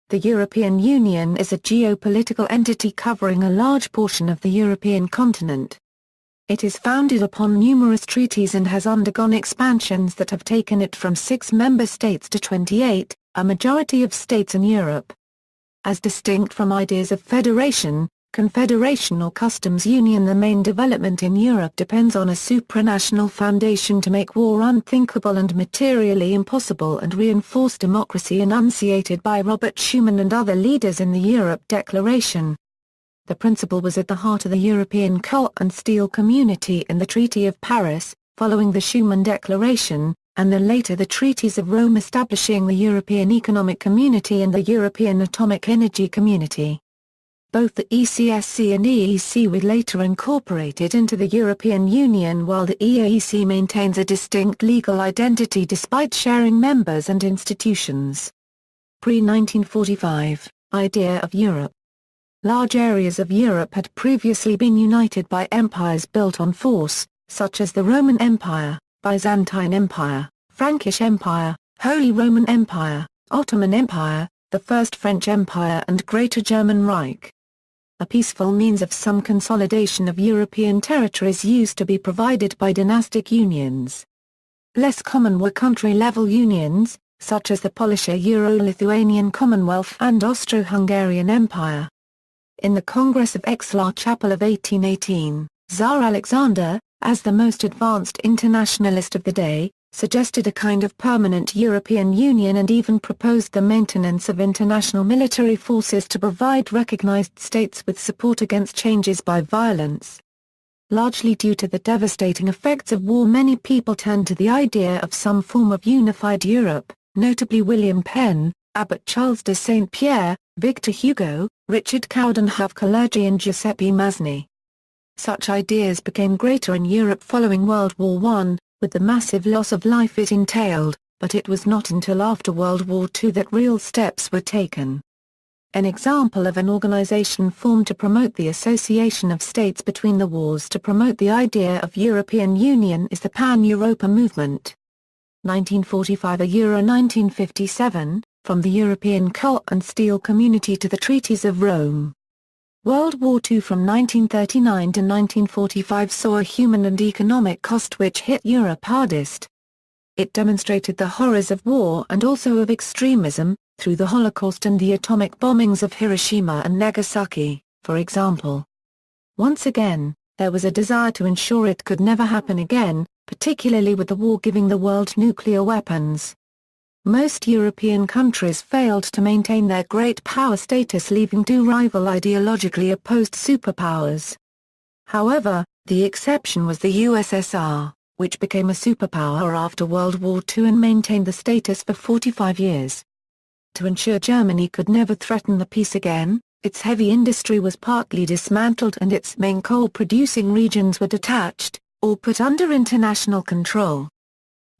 The European Union is a geopolitical entity covering a large portion of the European continent. It is founded upon numerous treaties and has undergone expansions that have taken it from 6 member states to 28, a majority of states in Europe. As distinct from ideas of federation, confederation or customs union, the main development in Europe depends on a supranational foundation to make war unthinkable and materially impossible and reinforce democracy enunciated by Robert Schuman and other leaders in the Europe Declaration. The principle was at the heart of the European coal and steel community in the Treaty of Paris, following the Schuman Declaration, and then later the Treaties of Rome establishing the European Economic Community and the European Atomic Energy Community. Both the ECSC and EEC were later incorporated into the European Union, while the EAEC maintains a distinct legal identity despite sharing members and institutions. Pre-1945, idea of Europe. Large areas of Europe had previously been united by empires built on force, such as the Roman Empire, Byzantine Empire, Frankish Empire, Holy Roman Empire, Ottoman Empire, the First French Empire and Greater German Reich. A peaceful means of some consolidation of European territories used to be provided by dynastic unions. Less common were country-level unions, such as the Polish-Euro-Lithuanian Commonwealth and Austro-Hungarian Empire. In the Congress of Aix-la-Chapelle of 1818, Tsar Alexander, as the most advanced internationalist of the day, suggested a kind of permanent European Union and even proposed the maintenance of international military forces to provide recognized states with support against changes by violence. Largely due to the devastating effects of war, many people turned to the idea of some form of unified Europe, notably William Penn, Abbot Charles de Saint-Pierre, Victor Hugo, Richard Coudenhove-Kalergi and Giuseppe Mazzini. Such ideas became greater in Europe following World War I, with the massive loss of life it entailed, but it was not until after World War II that real steps were taken. An example of an organization formed to promote the association of states between the wars to promote the idea of European Union is the Pan-Europa movement. 1945 Euro 1957, from the European coal and steel community to the Treaties of Rome. World War II from 1939 to 1945 saw a human and economic cost which hit Europe hardest. It demonstrated the horrors of war and also of extremism, through the Holocaust and the atomic bombings of Hiroshima and Nagasaki, for example. Once again, there was a desire to ensure it could never happen again, particularly with the war giving the world nuclear weapons. Most European countries failed to maintain their great power status, leaving 2 rival ideologically opposed superpowers. However, the exception was the USSR, which became a superpower after World War II and maintained the status for 45 years. To ensure Germany could never threaten the peace again, its heavy industry was partly dismantled and its main coal-producing regions were detached, or put under international control.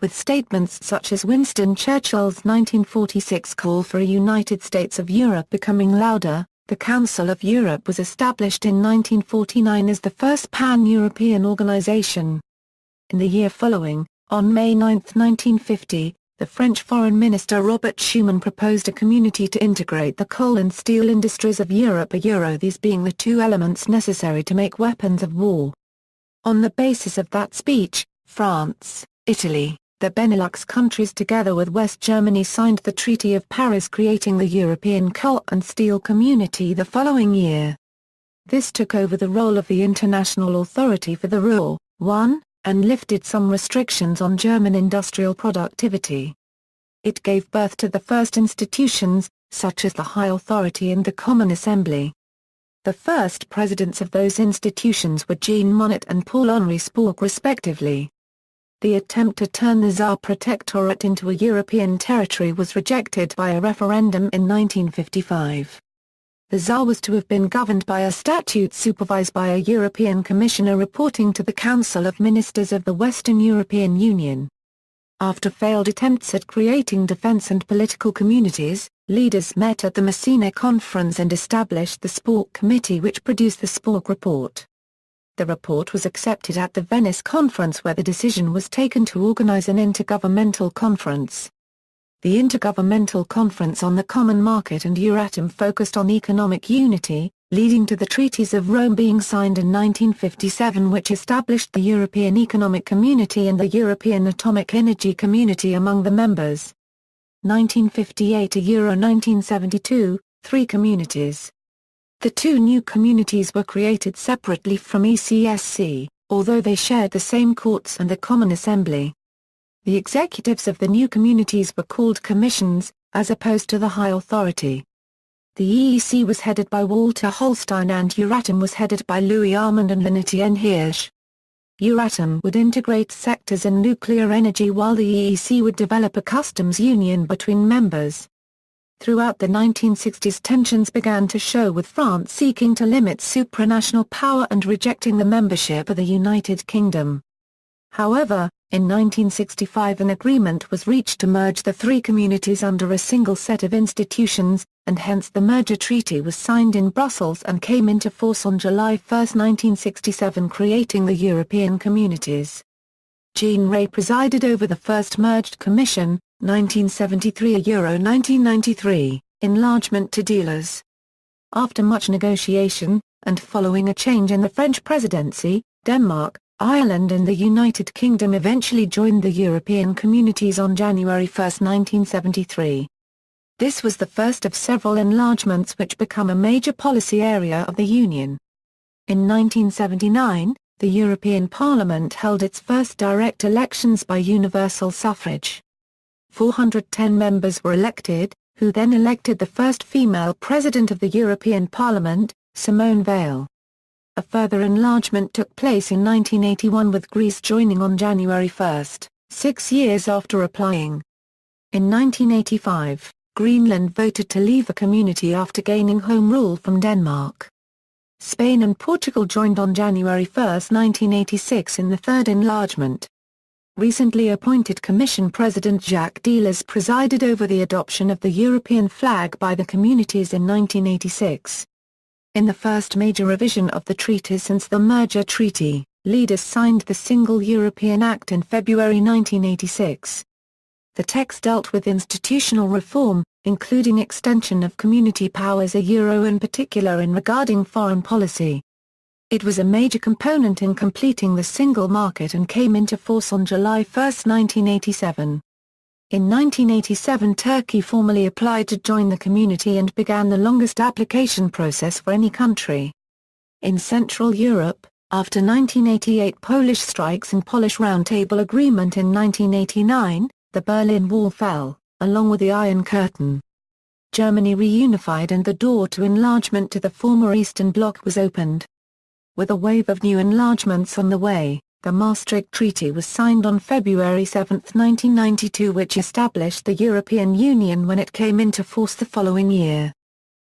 With statements such as Winston Churchill's 1946 call for a United States of Europe becoming louder, the Council of Europe was established in 1949 as the first pan-European organization. In the year following, on May 9, 1950, the French Foreign Minister Robert Schuman proposed a community to integrate the coal and steel industries of Europe, these being the 2 elements necessary to make weapons of war. On the basis of that speech, France, Italy, the Benelux countries together with West Germany signed the Treaty of Paris, creating the European Coal and Steel Community the following year. This took over the role of the International Authority for the Ruhr, and lifted some restrictions on German industrial productivity. It gave birth to the first institutions, such as the High Authority and the Common Assembly. The first presidents of those institutions were Jean Monnet and Paul-Henri Spaak respectively. The attempt to turn the Tsar Protectorate into a European territory was rejected by a referendum in 1955. The Tsar was to have been governed by a statute supervised by a European Commissioner reporting to the Council of Ministers of the Western European Union. After failed attempts at creating defense and political communities, leaders met at the Messina Conference and established the Spaak Committee, which produced the Spaak Report. The report was accepted at the Venice Conference, where the decision was taken to organize an intergovernmental conference. The Intergovernmental Conference on the Common Market and Euratom focused on economic unity, leading to the Treaties of Rome being signed in 1957, which established the European Economic Community and the European Atomic Energy Community among the members. 1958 to Euro 1972, 3 communities. The 2 new communities were created separately from ECSC, although they shared the same courts and the Common Assembly. The executives of the new communities were called commissions, as opposed to the High Authority. The EEC was headed by Walter Holstein and Euratom was headed by Louis Armand and Etienne Hirsch. Euratom would integrate sectors in nuclear energy while the EEC would develop a customs union between members. Throughout the 1960s, tensions began to show, with France seeking to limit supranational power and rejecting the membership of the United Kingdom. However, in 1965 an agreement was reached to merge the 3 communities under a single set of institutions, and hence the merger treaty was signed in Brussels and came into force on July 1, 1967, creating the European Communities. Jean Rey presided over the first merged commission, 1973 Euro 1993, enlargement to dealers. After much negotiation, and following a change in the French presidency, Denmark, Ireland and the United Kingdom eventually joined the European Communities on January 1, 1973. This was the first of several enlargements which become a major policy area of the Union. In 1979, the European Parliament held its first direct elections by universal suffrage. 410 members were elected, who then elected the first female president of the European Parliament, Simone Veil. A further enlargement took place in 1981 with Greece joining on January 1, 6 years after applying. In 1985, Greenland voted to leave the community after gaining home rule from Denmark. Spain and Portugal joined on January 1, 1986 in the third enlargement. Recently appointed Commission President Jacques Delors presided over the adoption of the European flag by the communities in 1986. In the first major revision of the treaty since the merger treaty, leaders signed the Single European Act in February 1986. The text dealt with institutional reform, including extension of community powers in particular in regarding foreign policy. It was a major component in completing the single market and came into force on July 1, 1987. In 1987 Turkey formally applied to join the community and began the longest application process for any country. In Central Europe, after 1988 Polish strikes and Polish Roundtable Agreement in 1989, the Berlin Wall fell, along with the Iron Curtain. Germany reunified and the door to enlargement to the former Eastern Bloc was opened. With a wave of new enlargements on the way, the Maastricht Treaty was signed on February 7, 1992, which established the European Union when it came into force the following year.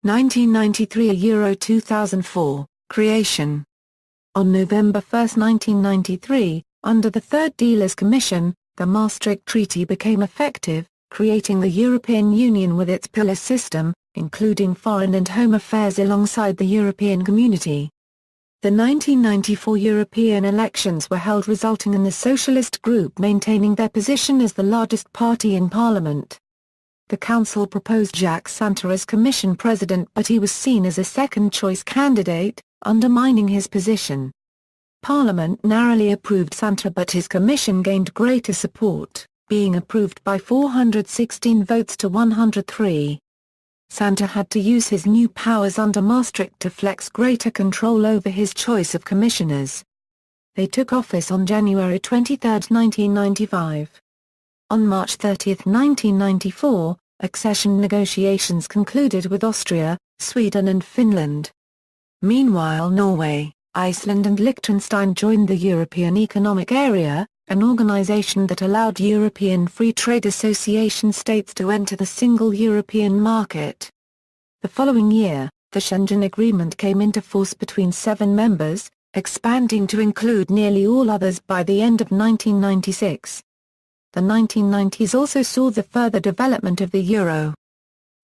1993 Euro 2004, creation. On November 1, 1993, under the Third Dealers Commission, the Maastricht Treaty became effective, creating the European Union with its pillar system, including foreign and home affairs alongside the European Community. The 1994 European elections were held, resulting in the Socialist Group maintaining their position as the largest party in Parliament. The Council proposed Jacques Santer as Commission President, but he was seen as a second-choice candidate, undermining his position. Parliament narrowly approved Santer, but his commission gained greater support, being approved by 416 votes to 103. Santer had to use his new powers under Maastricht to flex greater control over his choice of commissioners. They took office on January 23, 1995. On March 30, 1994, accession negotiations concluded with Austria, Sweden and Finland. Meanwhile Norway, Iceland and Liechtenstein joined the European Economic Area, an organization that allowed European Free Trade Association states to enter the single European market. The following year, the Schengen Agreement came into force between 7 members, expanding to include nearly all others by the end of 1996. The 1990s also saw the further development of the euro.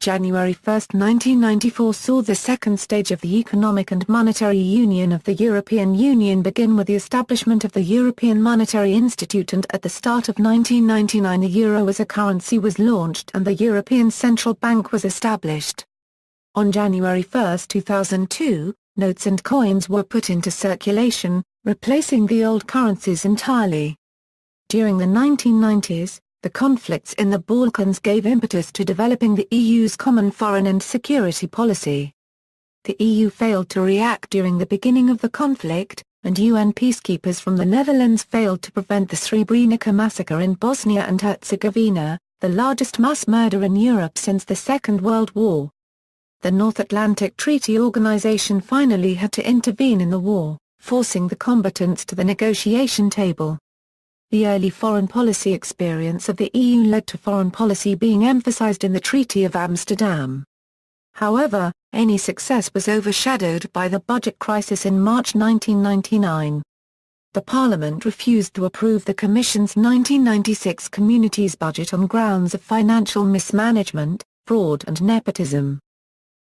January 1, 1994 saw the second stage of the Economic and Monetary Union of the European Union begin with the establishment of the European Monetary Institute, and at the start of 1999 the euro as a currency was launched and the European Central Bank was established. On January 1, 2002, notes and coins were put into circulation, replacing the old currencies entirely. During the 1990s, the conflicts in the Balkans gave impetus to developing the EU's common foreign and security policy. The EU failed to react during the beginning of the conflict, and UN peacekeepers from the Netherlands failed to prevent the Srebrenica massacre in Bosnia and Herzegovina, the largest mass murder in Europe since the Second World War. The North Atlantic Treaty Organization finally had to intervene in the war, forcing the combatants to the negotiation table. The early foreign policy experience of the EU led to foreign policy being emphasized in the Treaty of Amsterdam. However, any success was overshadowed by the budget crisis in March 1999. The Parliament refused to approve the Commission's 1996 Communities budget on grounds of financial mismanagement, fraud and nepotism.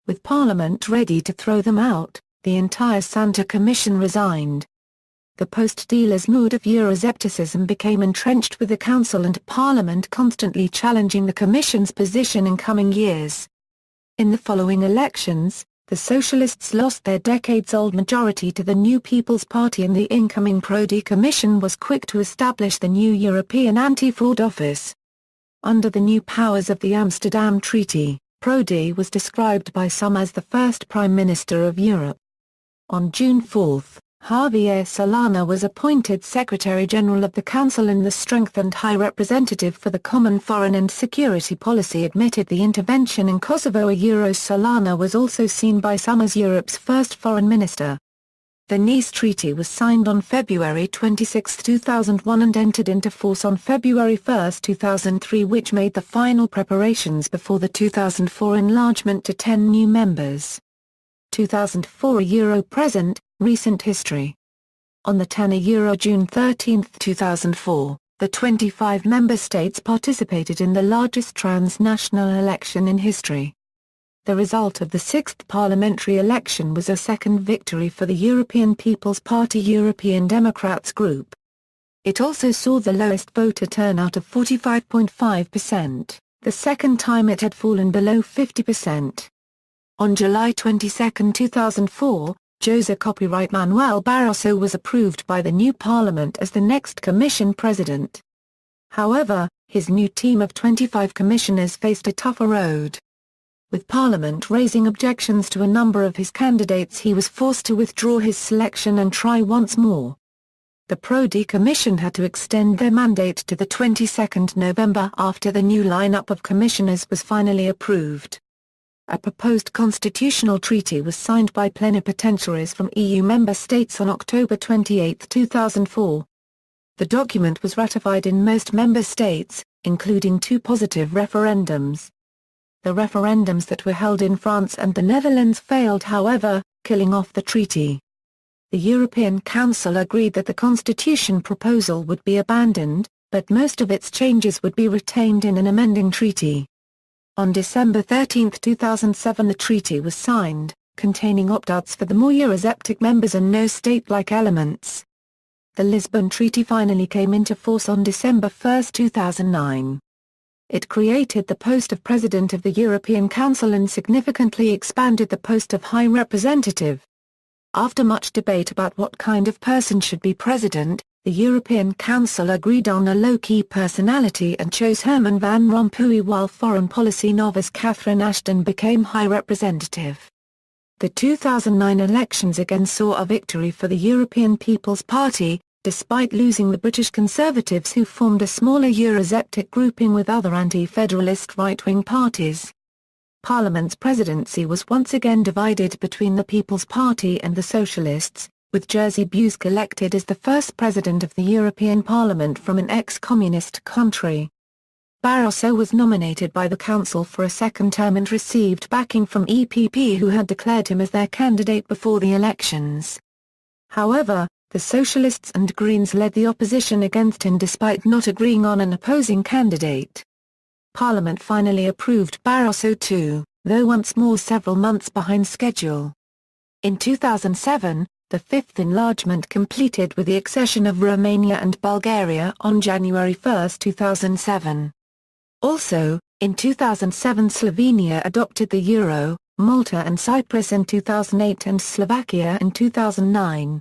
With Parliament ready to throw them out, the entire Santer Commission resigned. The post-dealers' mood of Euroscepticism became entrenched with the Council and Parliament constantly challenging the Commission's position in coming years. In the following elections, the Socialists lost their decades-old majority to the New People's Party, and the incoming Prodi Commission was quick to establish the new European Anti-Fraud Office. Under the new powers of the Amsterdam Treaty, Prodi was described by some as the first Prime Minister of Europe. On June 4, Javier Solana was appointed Secretary-General of the Council, and the strengthened High Representative for the Common Foreign and Security Policy admitted the intervention in Kosovo. Solana was also seen by some as Europe's first foreign minister. The Nice Treaty was signed on February 26, 2001 and entered into force on February 1, 2003, which made the final preparations before the 2004 enlargement to 10 new members. 2004 Euro present, recent history. On the 10 Euro June 13, 2004, the 25 member states participated in the largest transnational election in history. The result of the sixth parliamentary election was a second victory for the European People's Party European Democrats group. It also saw the lowest voter turnout of 45.5%, the second time it had fallen below 50%. On July 22, 2004, José Copyright Manuel Barroso was approved by the new parliament as the next Commission president. However, his new team of 25 commissioners faced a tougher road. With Parliament raising objections to a number of his candidates, he was forced to withdraw his selection and try once more. The Prodi Commission had to extend their mandate to the 22nd November after the new lineup of commissioners was finally approved. A proposed constitutional treaty was signed by plenipotentiaries from EU member states on October 28, 2004. The document was ratified in most member states, including 2 positive referendums. The referendums that were held in France and the Netherlands failed, however, killing off the treaty. The European Council agreed that the constitution proposal would be abandoned, but most of its changes would be retained in an amending treaty. On December 13, 2007 the treaty was signed, containing opt-outs for the more Eurosceptic members and no state-like elements. The Lisbon Treaty finally came into force on December 1, 2009. It created the post of President of the European Council and significantly expanded the post of High Representative. After much debate about what kind of person should be president, the European Council agreed on a low-key personality and chose Herman Van Rompuy, while foreign policy novice Catherine Ashton became High Representative. The 2009 elections again saw a victory for the European People's Party, despite losing the British Conservatives, who formed a smaller Eurosceptic grouping with other anti-federalist right-wing parties. Parliament's presidency was once again divided between the People's Party and the Socialists, with Jerzy Buzek elected as the first president of the European Parliament from an ex-communist country. Barroso was nominated by the Council for a second term and received backing from EPP, who had declared him as their candidate before the elections. However, the Socialists and Greens led the opposition against him despite not agreeing on an opposing candidate. Parliament finally approved Barroso II, though once more several months behind schedule. In 2007, the fifth enlargement completed with the accession of Romania and Bulgaria on January 1, 2007. Also, in 2007 Slovenia adopted the euro, Malta and Cyprus in 2008 and Slovakia in 2009.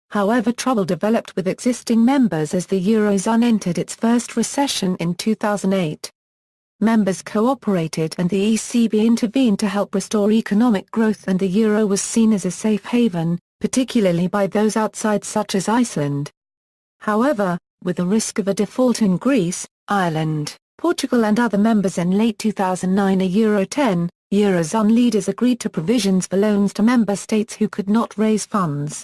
However, trouble developed with existing members as the Eurozone entered its first recession in 2008. Members cooperated and the ECB intervened to help restore economic growth, and the euro was seen as a safe haven, particularly by those outside such as Iceland. However, with the risk of a default in Greece, Ireland, Portugal and other members in late 2009, a Euro 10, Eurozone leaders agreed to provisions for loans to member states who could not raise funds.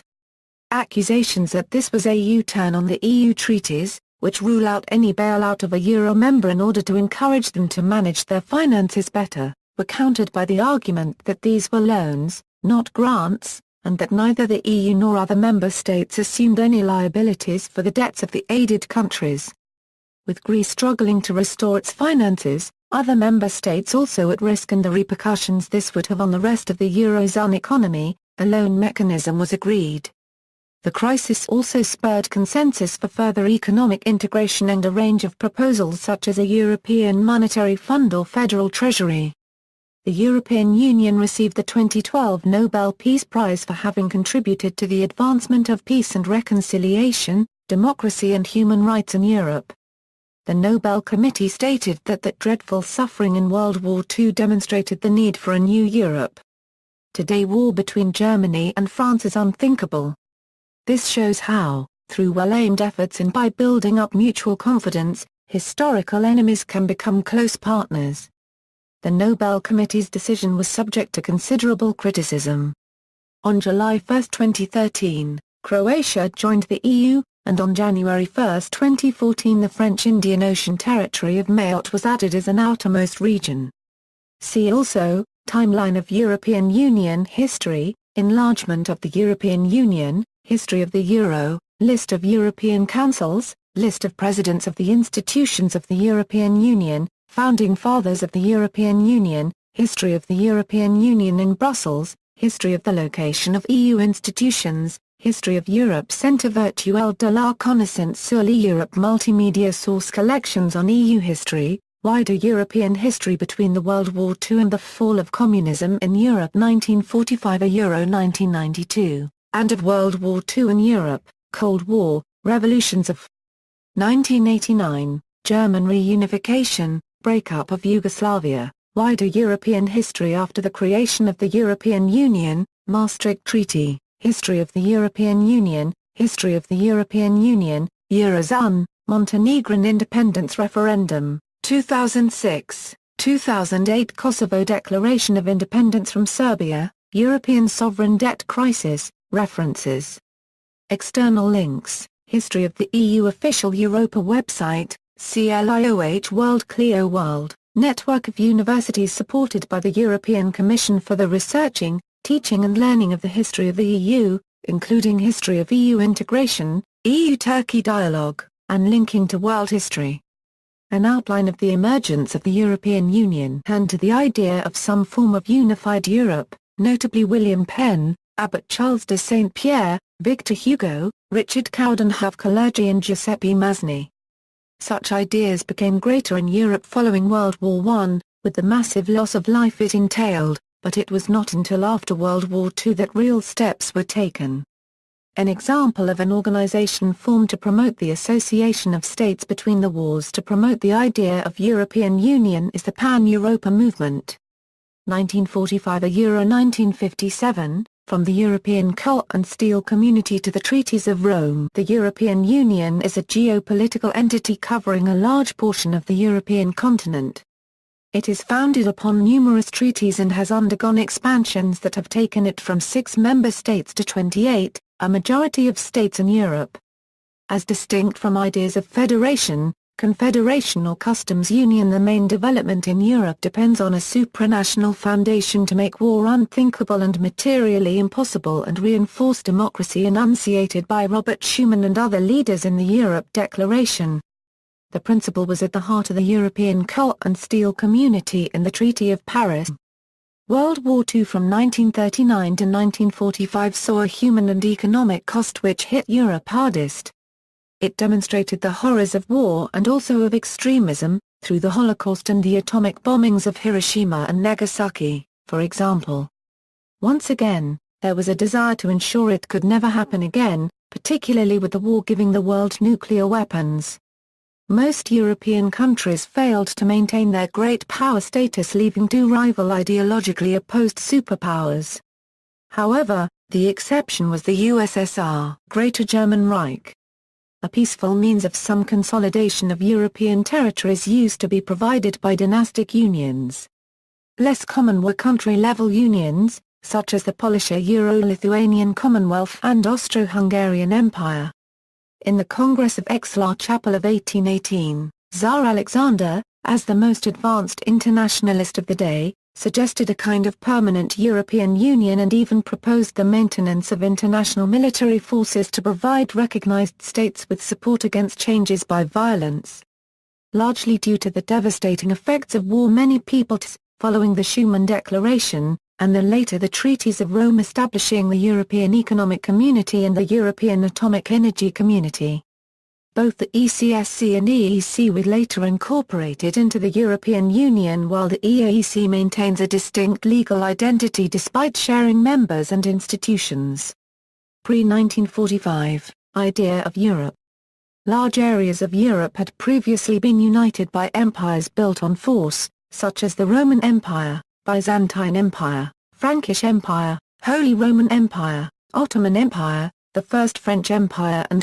Accusations that this was a U-turn on the EU treaties, which rule out any bailout of a euro member in order to encourage them to manage their finances better, were countered by the argument that these were loans, not grants, and that neither the EU nor other member states assumed any liabilities for the debts of the aided countries. With Greece struggling to restore its finances, other member states also at risk, and the repercussions this would have on the rest of the Eurozone economy, a loan mechanism was agreed. The crisis also spurred consensus for further economic integration and a range of proposals such as a European Monetary Fund or Federal Treasury. The European Union received the 2012 Nobel Peace Prize for having contributed to the advancement of peace and reconciliation, democracy and human rights in Europe. The Nobel Committee stated that dreadful suffering in World War II demonstrated the need for a new Europe. Today, war between Germany and France is unthinkable. This shows how, through well-aimed efforts and by building up mutual confidence, historical enemies can become close partners. The Nobel Committee's decision was subject to considerable criticism. On July 1, 2013, Croatia joined the EU, and on January 1, 2014 the French Indian Ocean territory of Mayotte was added as an outermost region. See also, Timeline of European Union history, Enlargement of the European Union, History of the Euro, List of European Councils, List of Presidents of the Institutions of the European Union, Founding Fathers of the European Union, History of the European Union in Brussels, History of the location of EU institutions, History of Europe Centre Virtuel de la Connaissance sur l'Europe Multimedia Source Collections on EU History, Wider European History between the World War II and the Fall of Communism in Europe 1945 a Euro 1992, and of World War II in Europe, Cold War, Revolutions of 1989, German reunification, Breakup of Yugoslavia, Wider European History after the creation of the European Union, Maastricht Treaty, History of the European Union, History of the European Union, Eurozone, Montenegrin Independence Referendum, 2006, 2008 Kosovo Declaration of Independence from Serbia, European Sovereign Debt Crisis, References. External links, History of the EU Official Europa website, CLIOH World Clio World, network of universities supported by the European Commission for the researching, teaching and learning of the history of the EU, including history of EU integration, EU-Turkey dialogue, and linking to world history. An outline of the emergence of the European Union and to the idea of some form of unified Europe, notably William Penn, Abbot Charles de Saint-Pierre, Victor Hugo, Richard Coudenhove Kalergi and Giuseppe Mazzini. Such ideas became greater in Europe following World War I, with the massive loss of life it entailed, but it was not until after World War II that real steps were taken. An example of an organization formed to promote the association of states between the wars to promote the idea of European Union is the Pan-Europa movement. 1945 a Euro 1957, from the European coal and steel community to the treaties of Rome. The European Union is a geopolitical entity covering a large portion of the European continent. It is founded upon numerous treaties and has undergone expansions that have taken it from 6 member states to 28, a majority of states in Europe. As distinct from ideas of federation, confederation or customs union, the main development in Europe depends on a supranational foundation to make war unthinkable and materially impossible and reinforce democracy enunciated by Robert Schuman and other leaders in the Europe Declaration. the principle was at the heart of the European coal and steel community in the Treaty of Paris. World War II from 1939 to 1945 saw a human and economic cost which hit Europe hardest. It demonstrated the horrors of war and also of extremism, through the Holocaust and the atomic bombings of Hiroshima and Nagasaki, for example. Once again, there was a desire to ensure it could never happen again, particularly with the war giving the world nuclear weapons. Most European countries failed to maintain their great power status, leaving two rival ideologically opposed superpowers. However, the exception was the USSR, Greater German Reich. A peaceful means of some consolidation of European territories used to be provided by dynastic unions. Less common were country-level unions, such as the Polish-Euro-Lithuanian Commonwealth and Austro-Hungarian Empire. In the Congress of Aix-la-Chapelle of 1818, Tsar Alexander, as the most advanced internationalist of the day, suggested a kind of permanent European Union and even proposed the maintenance of international military forces to provide recognized states with support against changes by violence. Largely due to the devastating effects of war, many peoples, following the Schuman Declaration, and then later the treaties of Rome establishing the European Economic Community and the European Atomic Energy Community. Both the ECSC and EEC were later incorporated into the European Union, while the EAEC maintains a distinct legal identity despite sharing members and institutions. Pre-1945, idea of Europe. Large areas of Europe had previously been united by empires built on force, such as the Roman Empire, Byzantine Empire, Frankish Empire, Holy Roman Empire, Ottoman Empire, the First French Empire and